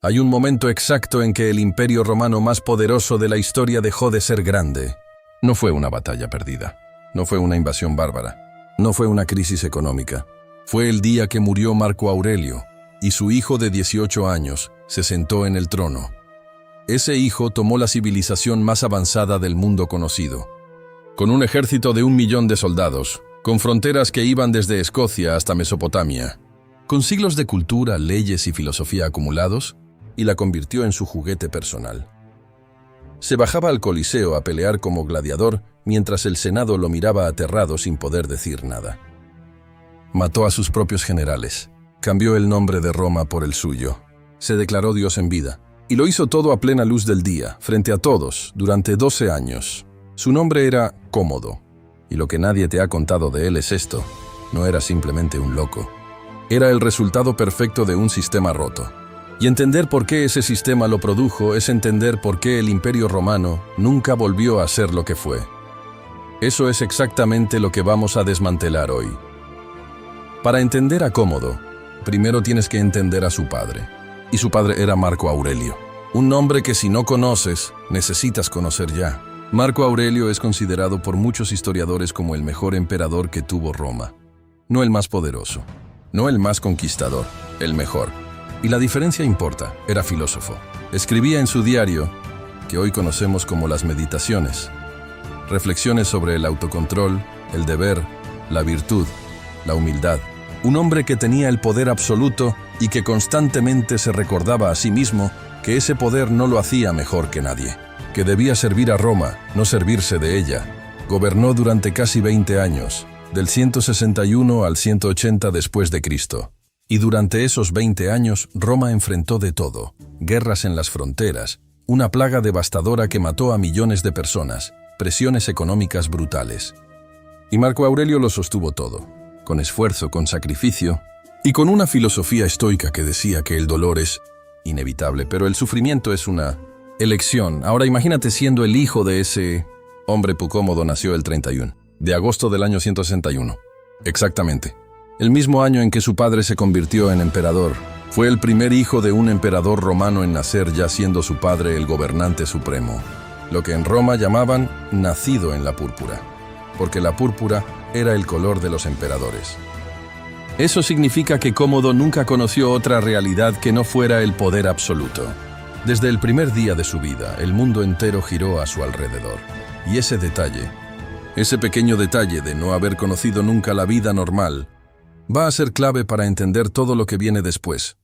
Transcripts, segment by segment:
Hay un momento exacto en que el imperio romano más poderoso de la historia dejó de ser grande. No fue una batalla perdida, no fue una invasión bárbara, no fue una crisis económica. Fue el día que murió Marco Aurelio, y su hijo de 18 años se sentó en el trono. Ese hijo tomó la civilización más avanzada del mundo conocido, con un ejército de 1 millón de soldados, con fronteras que iban desde Escocia hasta Mesopotamia, con siglos de cultura, leyes y filosofía acumulados, y la convirtió en su juguete personal. Se bajaba al Coliseo a pelear como gladiador, mientras el Senado lo miraba aterrado sin poder decir nada. Mató a sus propios generales, cambió el nombre de Roma por el suyo, se declaró Dios en vida, y lo hizo todo a plena luz del día, frente a todos, durante 12 años. Su nombre era Cómodo, y lo que nadie te ha contado de él es esto: no era simplemente un loco. Era el resultado perfecto de un sistema roto. Y entender por qué ese sistema lo produjo es entender por qué el Imperio Romano nunca volvió a ser lo que fue. Eso es exactamente lo que vamos a desmantelar hoy. Para entender a Cómodo, primero tienes que entender a su padre. Y su padre era Marco Aurelio, un nombre que si no conoces, necesitas conocer ya. Marco Aurelio es considerado por muchos historiadores como el mejor emperador que tuvo Roma. No el más poderoso, no el más conquistador, el mejor. Y la diferencia importa, era filósofo. Escribía en su diario, que hoy conocemos como las Meditaciones, reflexiones sobre el autocontrol, el deber, la virtud, la humildad. Un hombre que tenía el poder absoluto y que constantemente se recordaba a sí mismo que ese poder no lo hacía mejor que nadie, que debía servir a Roma, no servirse de ella. Gobernó durante casi 20 años, del 161 al 180 después de Cristo. Y durante esos 20 años, Roma enfrentó de todo: guerras en las fronteras, una plaga devastadora que mató a millones de personas, presiones económicas brutales. Y Marco Aurelio lo sostuvo todo, con esfuerzo, con sacrificio, y con una filosofía estoica que decía que el dolor es inevitable, pero el sufrimiento es una elección. Ahora imagínate siendo el hijo de ese hombre. Cómodo nació el 31 de agosto del año 161. Exactamente. El mismo año en que su padre se convirtió en emperador. Fue el primer hijo de un emperador romano en nacer, ya siendo su padre el gobernante supremo. Lo que en Roma llamaban nacido en la púrpura, porque la púrpura era el color de los emperadores. Eso significa que Cómodo nunca conoció otra realidad que no fuera el poder absoluto. Desde el primer día de su vida, el mundo entero giró a su alrededor. Y ese detalle, ese pequeño detalle de no haber conocido nunca la vida normal, va a ser clave para entender todo lo que viene después.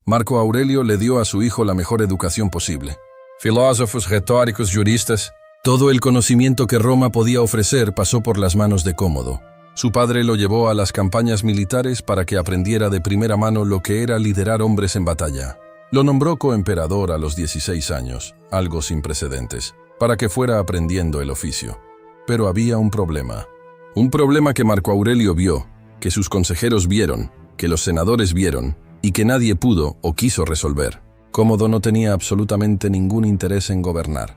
Marco Aurelio le dio a su hijo la mejor educación posible. Filósofos, retóricos, juristas. Todo el conocimiento que Roma podía ofrecer pasó por las manos de Cómodo. Su padre lo llevó a las campañas militares para que aprendiera de primera mano lo que era liderar hombres en batalla. Lo nombró coemperador a los 16 años, algo sin precedentes, para que fuera aprendiendo el oficio. Pero había un problema que Marco Aurelio vio, que sus consejeros vieron, que los senadores vieron, y que nadie pudo o quiso resolver. Cómodo no tenía absolutamente ningún interés en gobernar.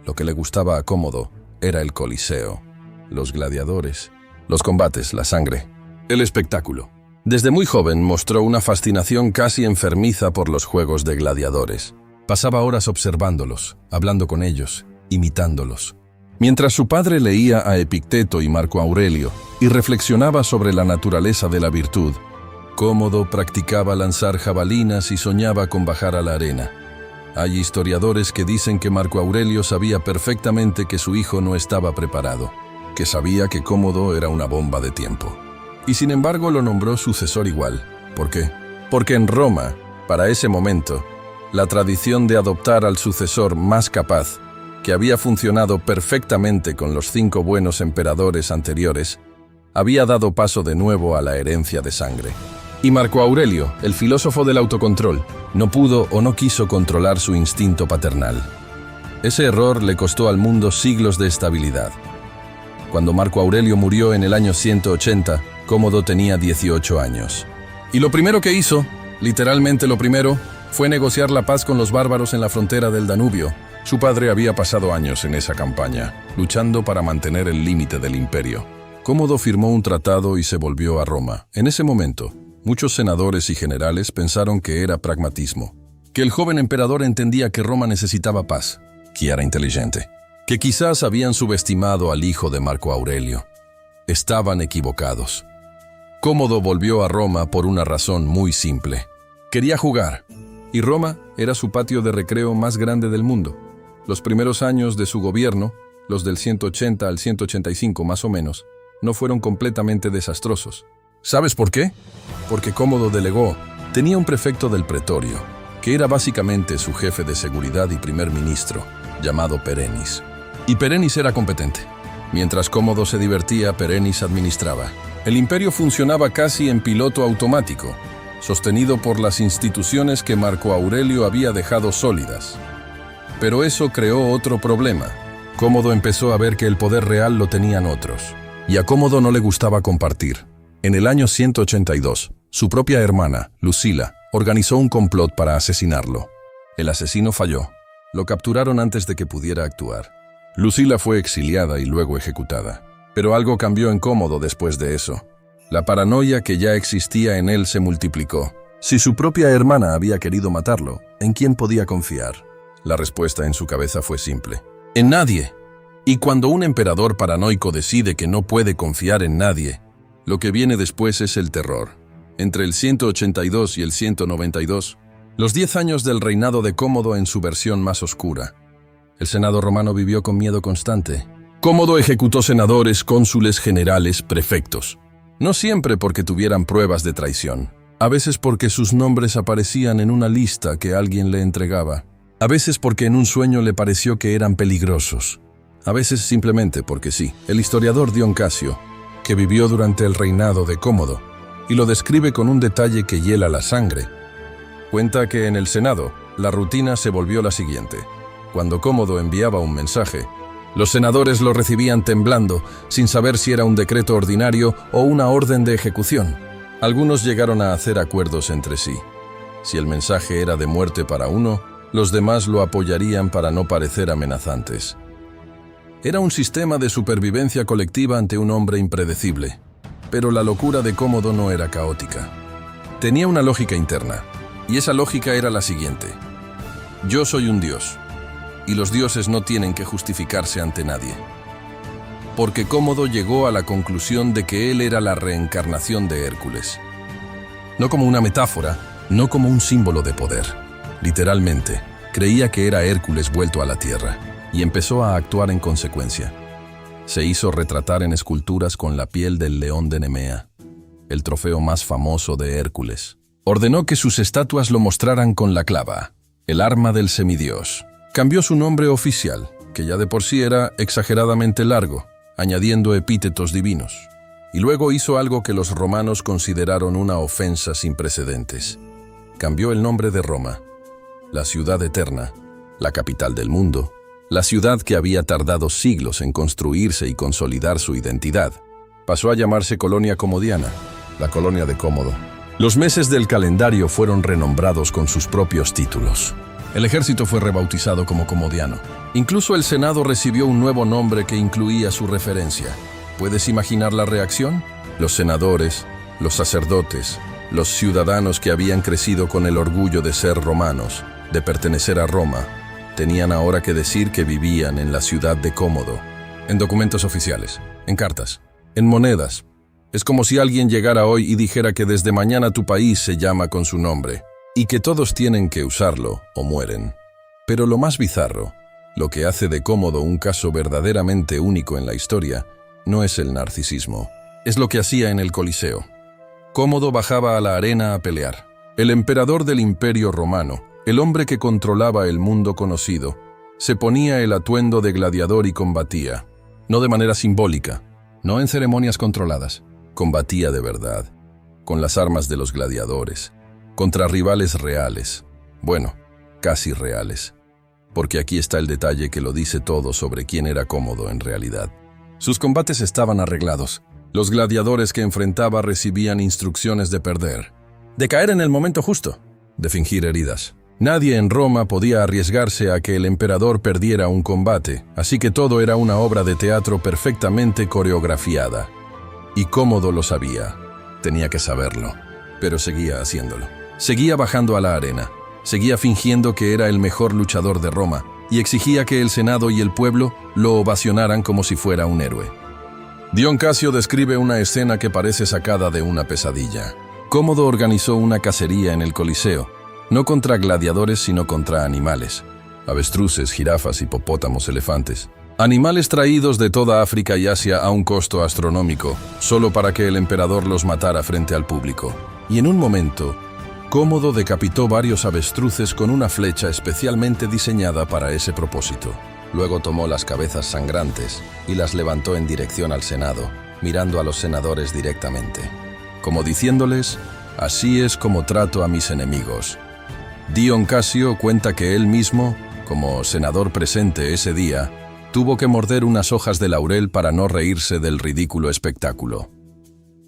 Lo que le gustaba a Cómodo era el Coliseo, los gladiadores, los combates, la sangre, el espectáculo. Desde muy joven mostró una fascinación casi enfermiza por los juegos de gladiadores. Pasaba horas observándolos, hablando con ellos, imitándolos. Mientras su padre leía a Epicteto y Marco Aurelio y reflexionaba sobre la naturaleza de la virtud, Cómodo practicaba lanzar jabalinas y soñaba con bajar a la arena. Hay historiadores que dicen que Marco Aurelio sabía perfectamente que su hijo no estaba preparado, que sabía que Cómodo era una bomba de tiempo. Y sin embargo lo nombró sucesor igual. ¿Por qué? Porque en Roma, para ese momento, la tradición de adoptar al sucesor más capaz, que había funcionado perfectamente con los 5 buenos emperadores anteriores, había dado paso de nuevo a la herencia de sangre. Y Marco Aurelio, el filósofo del autocontrol, no pudo o no quiso controlar su instinto paternal. Ese error le costó al mundo siglos de estabilidad. Cuando Marco Aurelio murió en el año 180, Cómodo tenía 18 años. Y lo primero que hizo, literalmente lo primero, fue negociar la paz con los bárbaros en la frontera del Danubio. Su padre había pasado años en esa campaña, luchando para mantener el límite del imperio. Cómodo firmó un tratado y se volvió a Roma. En ese momento, muchos senadores y generales pensaron que era pragmatismo. que el joven emperador entendía que Roma necesitaba paz, que era inteligente, que quizás habían subestimado al hijo de Marco Aurelio. Estaban equivocados. Cómodo volvió a Roma por una razón muy simple. Quería jugar, y Roma era su patio de recreo más grande del mundo. Los primeros años de su gobierno, los del 180 al 185 más o menos, no fueron completamente desastrosos. ¿Sabes por qué? Porque Cómodo delegó. Tenía un prefecto del pretorio, que era básicamente su jefe de seguridad y primer ministro, llamado Perennis. Y Perennis era competente. Mientras Cómodo se divertía, Perennis administraba. El imperio funcionaba casi en piloto automático, sostenido por las instituciones que Marco Aurelio había dejado sólidas. Pero eso creó otro problema. Cómodo empezó a ver que el poder real lo tenían otros, y a Cómodo no le gustaba compartir. En el año 182, su propia hermana, Lucila, organizó un complot para asesinarlo. El asesino falló. Lo capturaron antes de que pudiera actuar. Lucila fue exiliada y luego ejecutada. Pero algo cambió en Cómodo después de eso. La paranoia que ya existía en él se multiplicó. Si su propia hermana había querido matarlo, ¿en quién podía confiar? La respuesta en su cabeza fue simple: en nadie. Y cuando un emperador paranoico decide que no puede confiar en nadie, lo que viene después es el terror. Entre el 182 y el 192, los 10 años del reinado de Cómodo en su versión más oscura. El Senado romano vivió con miedo constante. Cómodo ejecutó senadores, cónsules, generales, prefectos. No siempre porque tuvieran pruebas de traición. A veces porque sus nombres aparecían en una lista que alguien le entregaba. A veces porque en un sueño le pareció que eran peligrosos. A veces simplemente porque sí. El historiador Dion Casio, que vivió durante el reinado de Cómodo, y lo describe con un detalle que hiela la sangre, cuenta que en el Senado la rutina se volvió la siguiente. Cuando Cómodo enviaba un mensaje, los senadores lo recibían temblando, sin saber si era un decreto ordinario o una orden de ejecución. Algunos llegaron a hacer acuerdos entre sí. Si el mensaje era de muerte para uno, los demás lo apoyarían para no parecer amenazantes. Era un sistema de supervivencia colectiva ante un hombre impredecible. Pero la locura de Cómodo no era caótica. Tenía una lógica interna, y esa lógica era la siguiente: yo soy un dios, y los dioses no tienen que justificarse ante nadie. Porque Cómodo llegó a la conclusión de que él era la reencarnación de Hércules. No como una metáfora, no como un símbolo de poder. Literalmente, creía que era Hércules vuelto a la tierra, y empezó a actuar en consecuencia. Se hizo retratar en esculturas con la piel del león de Nemea, el trofeo más famoso de Hércules. Ordenó que sus estatuas lo mostraran con la clava, el arma del semidios. Cambió su nombre oficial, que ya de por sí era exageradamente largo, añadiendo epítetos divinos. Y luego hizo algo que los romanos consideraron una ofensa sin precedentes. Cambió el nombre de Roma, la ciudad eterna, la capital del mundo, la ciudad que había tardado siglos en construirse y consolidar su identidad. Pasó a llamarse Colonia Comodiana, la colonia de Cómodo. Los meses del calendario fueron renombrados con sus propios títulos. El ejército fue rebautizado como Comodiano. Incluso el Senado recibió un nuevo nombre que incluía su referencia. ¿Puedes imaginar la reacción? Los senadores, los sacerdotes, los ciudadanos que habían crecido con el orgullo de ser romanos, de pertenecer a Roma, tenían ahora que decir que vivían en la ciudad de Cómodo. En documentos oficiales, en cartas, en monedas. Es como si alguien llegara hoy y dijera que desde mañana tu país se llama con su nombre, y que todos tienen que usarlo o mueren. Pero lo más bizarro, lo que hace de Cómodo un caso verdaderamente único en la historia, no es el narcisismo. Es lo que hacía en el Coliseo. Cómodo bajaba a la arena a pelear. El emperador del Imperio Romano, el hombre que controlaba el mundo conocido, se ponía el atuendo de gladiador y combatía. No de manera simbólica, no en ceremonias controladas. Combatía de verdad, con las armas de los gladiadores, contra rivales reales. Bueno, casi reales. Porque aquí está el detalle que lo dice todo sobre quién era Cómodo en realidad. Sus combates estaban arreglados. Los gladiadores que enfrentaba recibían instrucciones de perder, de caer en el momento justo, de fingir heridas. Nadie en Roma podía arriesgarse a que el emperador perdiera un combate, así que todo era una obra de teatro perfectamente coreografiada. Y Cómodo lo sabía. Tenía que saberlo, pero seguía haciéndolo. Seguía bajando a la arena, Seguía fingiendo que era el mejor luchador de Roma y exigía que el Senado y el pueblo lo ovacionaran como si fuera un héroe. Dion Casio describe una escena que parece sacada de una pesadilla. Cómodo organizó una cacería en el Coliseo, no contra gladiadores sino contra animales. Avestruces, jirafas, hipopótamos, elefantes. Animales traídos de toda África y Asia a un costo astronómico, solo para que el emperador los matara frente al público. Y en un momento, Cómodo decapitó varios avestruces con una flecha especialmente diseñada para ese propósito. Luego tomó las cabezas sangrantes y las levantó en dirección al Senado, mirando a los senadores directamente, como diciéndoles: «Así es como trato a mis enemigos». Dion Casio cuenta que él mismo, como senador presente ese día, tuvo que morder unas hojas de laurel para no reírse del ridículo espectáculo.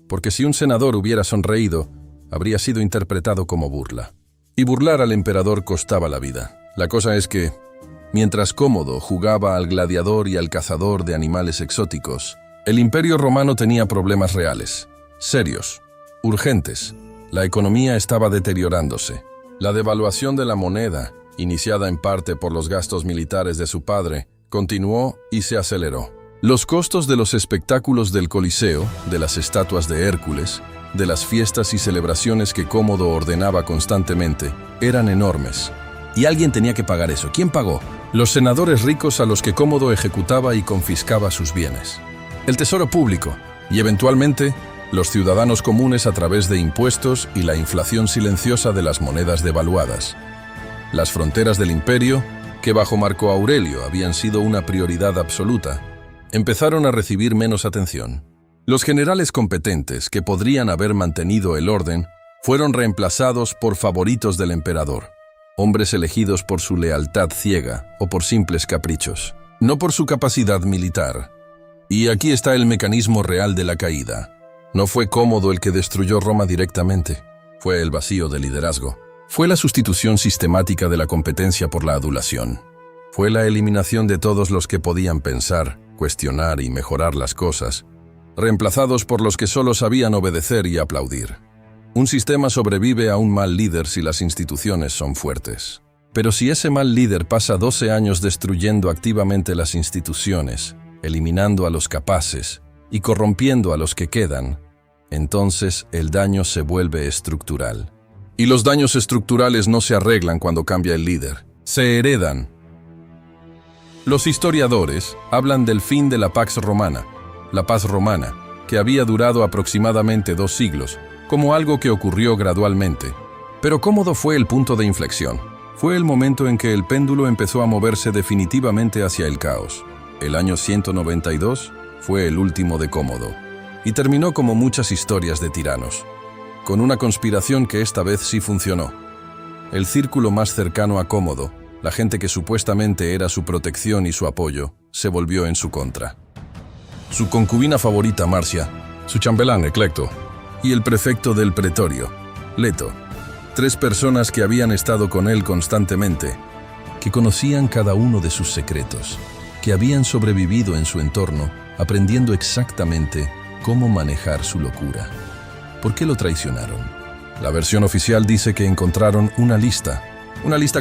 Porque si un senador hubiera sonreído, habría sido interpretado como burla. Y burlar al emperador costaba la vida. La cosa es que, mientras Cómodo jugaba al gladiador y al cazador de animales exóticos, el Imperio Romano tenía problemas reales, serios, urgentes. La economía estaba deteriorándose. La devaluación de la moneda, iniciada en parte por los gastos militares de su padre, continuó y se aceleró. Los costos de los espectáculos del Coliseo, de las estatuas de Hércules, de las fiestas y celebraciones que Cómodo ordenaba constantemente, eran enormes. Y alguien tenía que pagar eso. ¿Quién pagó? Los senadores ricos a los que Cómodo ejecutaba y confiscaba sus bienes. El tesoro público y, eventualmente, los ciudadanos comunes a través de impuestos y la inflación silenciosa de las monedas devaluadas. Las fronteras del imperio, que bajo Marco Aurelio habían sido una prioridad absoluta, empezaron a recibir menos atención. Los generales competentes que podrían haber mantenido el orden fueron reemplazados por favoritos del emperador, hombres elegidos por su lealtad ciega o por simples caprichos, no por su capacidad militar. Y aquí está el mecanismo real de la caída. No fue Cómodo el que destruyó Roma directamente, fue el vacío de liderazgo. Fue la sustitución sistemática de la competencia por la adulación. Fue la eliminación de todos los que podían pensar, cuestionar y mejorar las cosas, reemplazados por los que solo sabían obedecer y aplaudir. Un sistema sobrevive a un mal líder si las instituciones son fuertes. Pero si ese mal líder pasa 12 años destruyendo activamente las instituciones, eliminando a los capaces y corrompiendo a los que quedan, entonces el daño se vuelve estructural. Y los daños estructurales no se arreglan cuando cambia el líder, se heredan. Los historiadores hablan del fin de la Pax Romana, la paz romana, que había durado aproximadamente 2 siglos, como algo que ocurrió gradualmente. Pero Cómodo fue el punto de inflexión. Fue el momento en que el péndulo empezó a moverse definitivamente hacia el caos. El año 192 fue el último de Cómodo, y terminó como muchas historias de tiranos, con una conspiración que esta vez sí funcionó. El círculo más cercano a Cómodo, la gente que supuestamente era su protección y su apoyo, se volvió en su contra. Su concubina favorita, Marcia, su chambelán, Eclecto, y el prefecto del pretorio, Leto, 3 personas que habían estado con él constantemente, que conocían cada uno de sus secretos, que habían sobrevivido en su entorno, aprendiendo exactamente cómo manejar su locura. ¿Por qué lo traicionaron? La versión oficial dice que encontraron una lista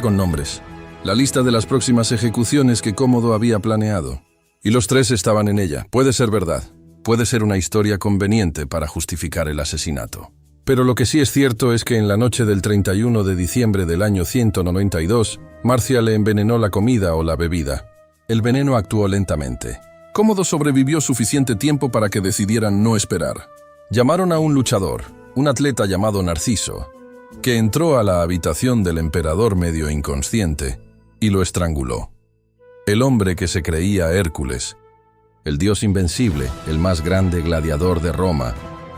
con nombres, la lista de las próximas ejecuciones que Cómodo había planeado. Y los 3 estaban en ella. Puede ser verdad, puede ser una historia conveniente para justificar el asesinato. Pero lo que sí es cierto es que en la noche del 31 de diciembre del año 192, Marcia le envenenó la comida o la bebida. El veneno actuó lentamente. Cómodo sobrevivió suficiente tiempo para que decidieran no esperar. Llamaron a un luchador, un atleta llamado Narciso, que entró a la habitación del emperador medio inconsciente y lo estranguló. El hombre que se creía Hércules, el dios invencible, el más grande gladiador de Roma,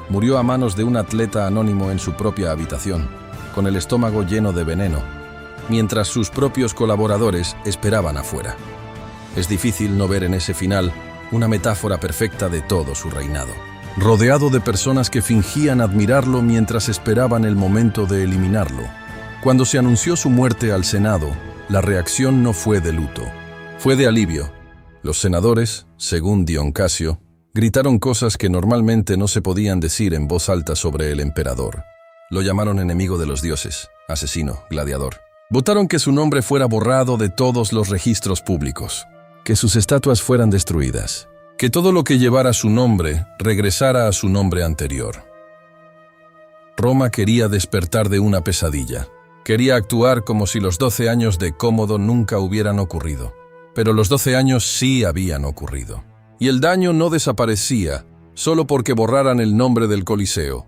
murió a manos de un atleta anónimo en su propia habitación, con el estómago lleno de veneno, mientras sus propios colaboradores esperaban afuera. Es difícil no ver en ese final una metáfora perfecta de todo su reinado. Rodeado de personas que fingían admirarlo mientras esperaban el momento de eliminarlo. Cuando se anunció su muerte al Senado, la reacción no fue de luto. Fue de alivio. Los senadores, según Dion Casio, gritaron cosas que normalmente no se podían decir en voz alta sobre el emperador. Lo llamaron enemigo de los dioses, asesino, gladiador. Votaron que su nombre fuera borrado de todos los registros públicos, que sus estatuas fueran destruidas, que todo lo que llevara su nombre regresara a su nombre anterior. Roma quería despertar de una pesadilla. Quería actuar como si los 12 años de Cómodo nunca hubieran ocurrido. Pero los 12 años sí habían ocurrido. Y el daño no desaparecía solo porque borraran el nombre del Coliseo.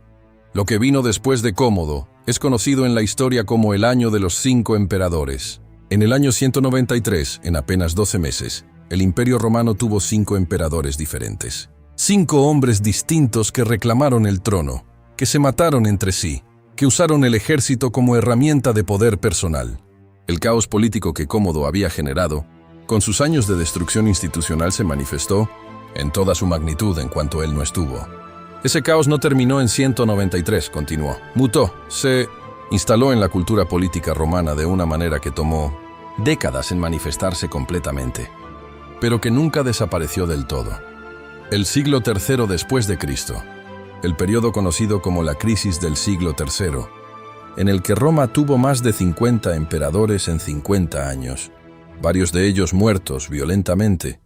Lo que vino después de Cómodo es conocido en la historia como el año de los 5 emperadores. En el año 193, en apenas 12 meses, el Imperio Romano tuvo 5 emperadores diferentes. 5 hombres distintos que reclamaron el trono, que se mataron entre sí, que usaron el ejército como herramienta de poder personal. El caos político que Cómodo había generado, con sus años de destrucción institucional, se manifestó en toda su magnitud en cuanto él no estuvo. Ese caos no terminó en 193, continuó. Mutó, se instaló en la cultura política romana de una manera que tomó décadas en manifestarse completamente, pero que nunca desapareció del todo. El siglo III después de Cristo, el periodo conocido como la crisis del siglo III, en el que Roma tuvo más de 50 emperadores en 50 años, varios de ellos muertos violentamente,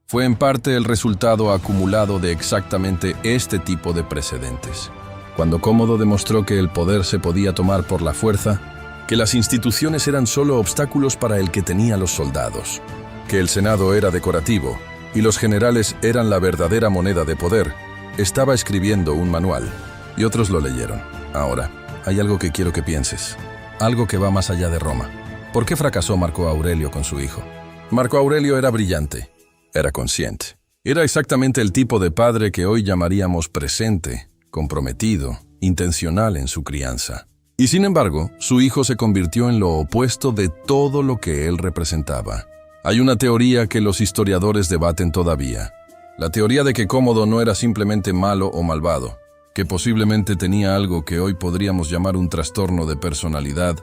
fue en parte el resultado acumulado de exactamente este tipo de precedentes. Cuando Cómodo demostró que el poder se podía tomar por la fuerza, que las instituciones eran solo obstáculos para el que tenía los soldados, que el Senado era decorativo y los generales eran la verdadera moneda de poder, estaba escribiendo un manual, y otros lo leyeron. Ahora, hay algo que quiero que pienses, algo que va más allá de Roma. ¿Por qué fracasó Marco Aurelio con su hijo? Marco Aurelio era brillante. Era consciente. Era exactamente el tipo de padre que hoy llamaríamos presente, comprometido, intencional en su crianza. Y sin embargo, su hijo se convirtió en lo opuesto de todo lo que él representaba. Hay una teoría que los historiadores debaten todavía. La teoría de que Cómodo no era simplemente malo o malvado, que posiblemente tenía algo que hoy podríamos llamar un trastorno de personalidad,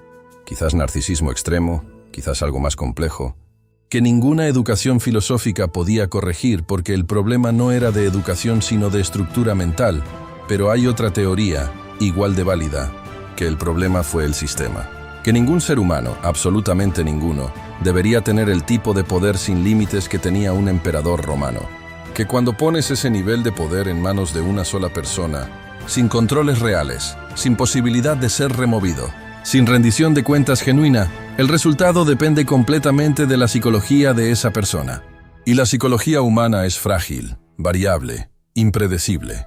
quizás narcisismo extremo, quizás algo más complejo, que ninguna educación filosófica podía corregir porque el problema no era de educación sino de estructura mental. Pero hay otra teoría, igual de válida, que el problema fue el sistema. Que ningún ser humano, absolutamente ninguno, debería tener el tipo de poder sin límites que tenía un emperador romano. Que cuando pones ese nivel de poder en manos de una sola persona, sin controles reales, sin posibilidad de ser removido, sin rendición de cuentas genuina, el resultado depende completamente de la psicología de esa persona. Y la psicología humana es frágil, variable, impredecible.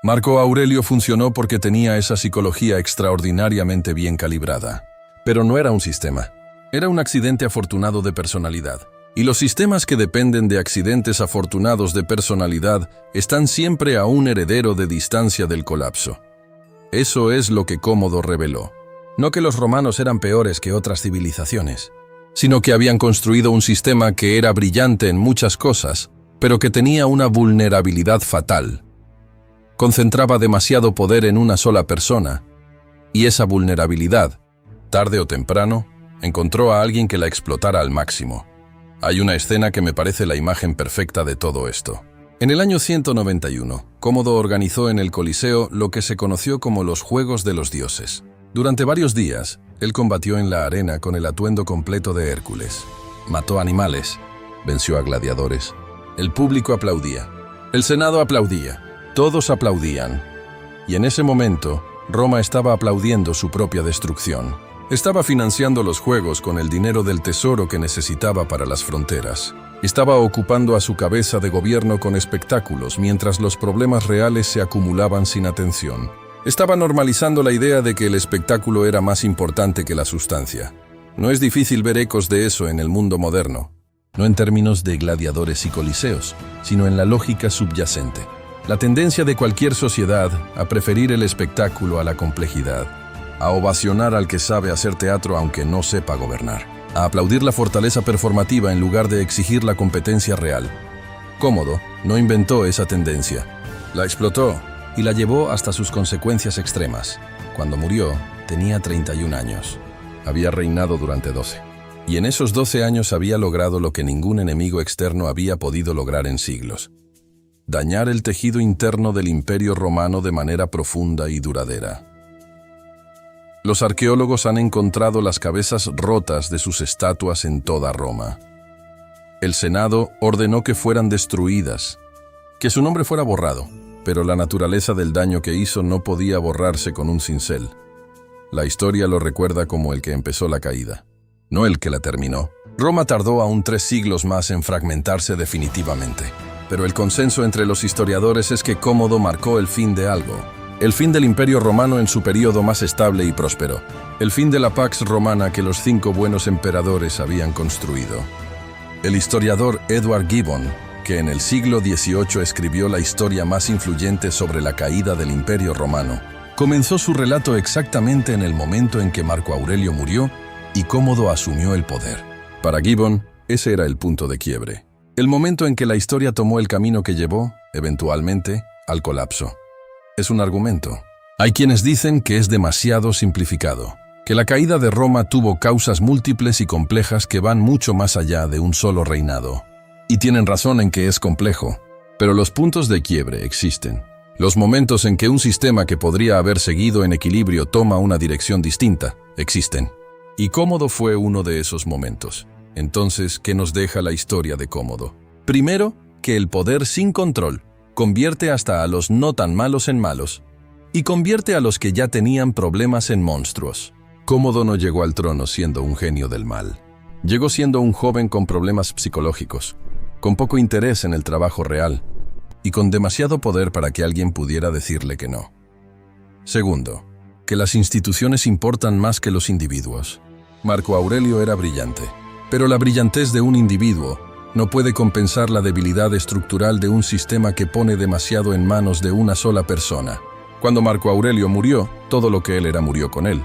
Marco Aurelio funcionó porque tenía esa psicología extraordinariamente bien calibrada. Pero no era un sistema. Era un accidente afortunado de personalidad. Y los sistemas que dependen de accidentes afortunados de personalidad están siempre a un heredero de distancia del colapso. Eso es lo que Cómodo reveló. No que los romanos eran peores que otras civilizaciones, sino que habían construido un sistema que era brillante en muchas cosas, pero que tenía una vulnerabilidad fatal. Concentraba demasiado poder en una sola persona, y esa vulnerabilidad, tarde o temprano, encontró a alguien que la explotara al máximo. Hay una escena que me parece la imagen perfecta de todo esto. En el año 191, Cómodo organizó en el Coliseo lo que se conoció como los Juegos de los Dioses. Durante varios días, él combatió en la arena con el atuendo completo de Hércules. Mató animales, venció a gladiadores. El público aplaudía. El Senado aplaudía. Todos aplaudían. Y en ese momento, Roma estaba aplaudiendo su propia destrucción. Estaba financiando los juegos con el dinero del tesoro que necesitaba para las fronteras. Estaba ocupando a su cabeza de gobierno con espectáculos mientras los problemas reales se acumulaban sin atención. Estaba normalizando la idea de que el espectáculo era más importante que la sustancia. No es difícil ver ecos de eso en el mundo moderno, no en términos de gladiadores y coliseos, sino en la lógica subyacente. La tendencia de cualquier sociedad a preferir el espectáculo a la complejidad, a ovacionar al que sabe hacer teatro aunque no sepa gobernar, a aplaudir la fortaleza performativa en lugar de exigir la competencia real. Cómodo no inventó esa tendencia, la explotó y la llevó hasta sus consecuencias extremas. Cuando murió, tenía 31 años. Había reinado durante 12. Y en esos 12 años había logrado lo que ningún enemigo externo había podido lograr en siglos: dañar el tejido interno del Imperio Romano de manera profunda y duradera. Los arqueólogos han encontrado las cabezas rotas de sus estatuas en toda Roma. El Senado ordenó que fueran destruidas, que su nombre fuera borrado, pero la naturaleza del daño que hizo no podía borrarse con un cincel. La historia lo recuerda como el que empezó la caída, no el que la terminó. Roma tardó aún 3 siglos más en fragmentarse definitivamente, pero el consenso entre los historiadores es que Cómodo marcó el fin de algo. El fin del Imperio Romano en su período más estable y próspero. El fin de la Pax Romana que los 5 buenos emperadores habían construido. El historiador Edward Gibbon, que en el siglo XVIII escribió la historia más influyente sobre la caída del Imperio Romano, comenzó su relato exactamente en el momento en que Marco Aurelio murió y Cómodo asumió el poder. Para Gibbon, ese era el punto de quiebre. El momento en que la historia tomó el camino que llevó, eventualmente, al colapso. Es un argumento. Hay quienes dicen que es demasiado simplificado, que la caída de Roma tuvo causas múltiples y complejas que van mucho más allá de un solo reinado. Y tienen razón en que es complejo, pero los puntos de quiebre existen. Los momentos en que un sistema que podría haber seguido en equilibrio toma una dirección distinta, existen. Y Cómodo fue uno de esos momentos. Entonces, ¿qué nos deja la historia de Cómodo? Primero, que el poder sin control convierte hasta a los no tan malos en malos, y convierte a los que ya tenían problemas en monstruos. Cómodo no llegó al trono siendo un genio del mal. Llegó siendo un joven con problemas psicológicos, con poco interés en el trabajo real, y con demasiado poder para que alguien pudiera decirle que no. Segundo, que las instituciones importan más que los individuos. Marco Aurelio era brillante, pero la brillantez de un individuo no puede compensar la debilidad estructural de un sistema que pone demasiado en manos de una sola persona. Cuando Marco Aurelio murió, todo lo que él era murió con él.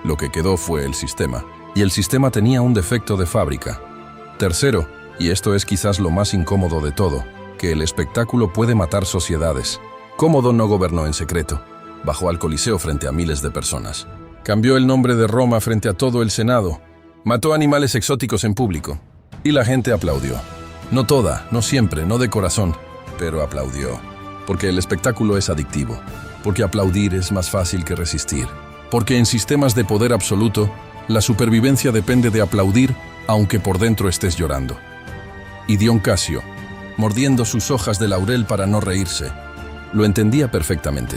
Lo que quedó fue el sistema. Y el sistema tenía un defecto de fábrica. Tercero, y esto es quizás lo más incómodo de todo, que el espectáculo puede matar sociedades. Cómodo no gobernó en secreto. Bajó al Coliseo frente a miles de personas. Cambió el nombre de Roma frente a todo el Senado. Mató animales exóticos en público. Y la gente aplaudió. No toda, no siempre, no de corazón, pero aplaudió. Porque el espectáculo es adictivo. Porque aplaudir es más fácil que resistir. Porque en sistemas de poder absoluto, la supervivencia depende de aplaudir, aunque por dentro estés llorando. Y Dion Casio, mordiendo sus hojas de laurel para no reírse, lo entendía perfectamente.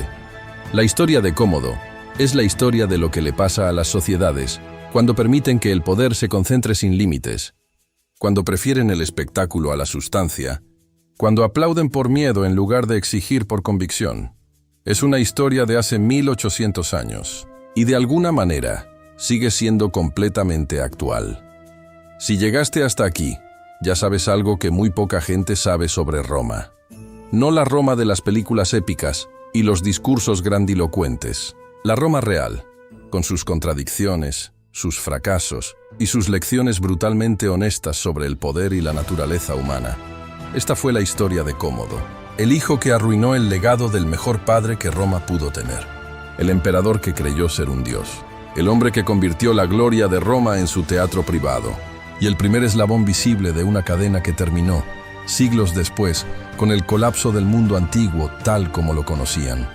La historia de Cómodo es la historia de lo que le pasa a las sociedades cuando permiten que el poder se concentre sin límites, cuando prefieren el espectáculo a la sustancia, cuando aplauden por miedo en lugar de exigir por convicción. Es una historia de hace 1800 años, y de alguna manera sigue siendo completamente actual. Si llegaste hasta aquí, ya sabes algo que muy poca gente sabe sobre Roma. No la Roma de las películas épicas y los discursos grandilocuentes. La Roma real, con sus contradicciones, sus fracasos y sus lecciones brutalmente honestas sobre el poder y la naturaleza humana. Esta fue la historia de Cómodo, el hijo que arruinó el legado del mejor padre que Roma pudo tener, el emperador que creyó ser un dios, el hombre que convirtió la gloria de Roma en su teatro privado, y el primer eslabón visible de una cadena que terminó, siglos después, con el colapso del mundo antiguo tal como lo conocían.